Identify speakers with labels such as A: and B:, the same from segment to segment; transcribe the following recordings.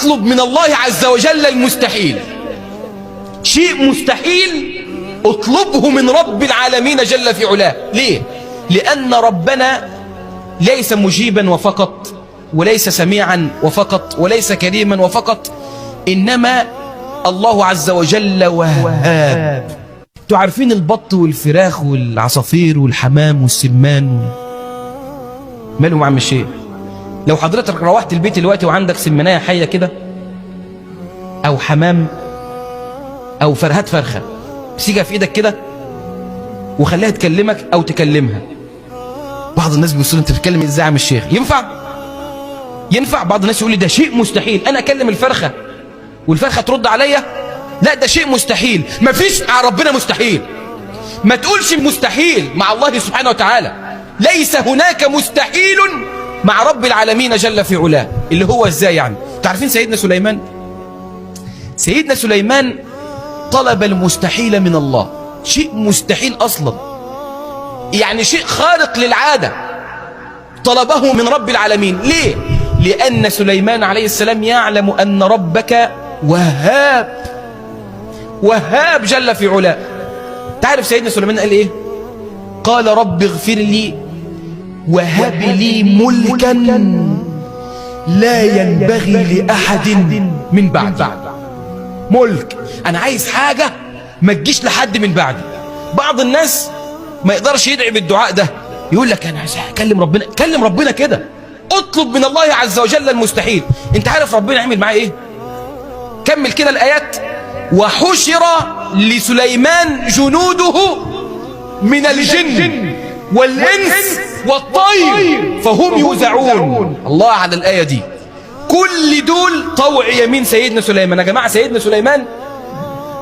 A: اطلب من الله عز وجل المستحيل. شيء مستحيل اطلبه من رب العالمين جل في علاه. ليه؟ لأن ربنا ليس مجيبا وفقط، وليس سميعا وفقط، وليس كريما وفقط، إنما الله عز وجل وهاب. انتوا عارفين البط والفراخ والعصافير والحمام والسمان مالهم عم الشيء؟ لو حضرتك روحت البيت دلوقتي وعندك سمنايه حيه كده او حمام او فرهات فرخه، امسكها في ايدك كده وخليها تكلمك او تكلمها. بعض الناس بيقولوا انت بتتكلم ازاي يا عم الشيخ؟ ينفع؟ بعض الناس يقول لي ده شيء مستحيل انا اكلم الفرخه والفرخه ترد عليا. لا، ده شيء مستحيل. مفيش مع ربنا مستحيل. ما تقولش مستحيل مع الله سبحانه وتعالى. ليس هناك مستحيل مع رب العالمين جل في علاه. اللي هو ازاي يعني؟ تعرفين سيدنا سليمان طلب المستحيل من الله. شيء مستحيل اصلا، يعني شيء خارق للعادة، طلبه من رب العالمين. ليه؟ لأن سليمان عليه السلام يعلم أن ربك وهاب جل في علاه. تعرف سيدنا سليمان قال ايه؟ قال رب اغفر لي وهب لي ملكا لا ينبغي لأحد من بعدي. ملك، أنا عايز حاجة ما تجيش لحد من بعدي. بعض الناس ما يقدرش يدعي بالدعاء ده، يقول لك أنا عايز أكلم ربنا. كلم ربنا كده، اطلب من الله عز وجل المستحيل. انت عارف ربنا يعمل معاه ايه؟ كمل كده الآيات. وحشر لسليمان جنوده من الجن والإنس والطير فهم يوزعون. الله على الآية دي. كل دول طوع يمين سيدنا سليمان. يا جماعة سيدنا سليمان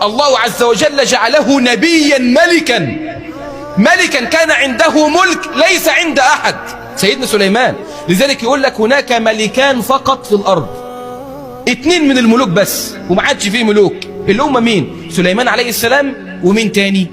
A: الله عز وجل جعله نبيا ملكا كان عنده ملك ليس عند أحد. سيدنا سليمان لذلك يقول لك هناك ملكان فقط في الأرض، 2 من الملوك بس وما عادش فيه ملوك. اللي هم مين؟ سليمان عليه السلام ومين تاني؟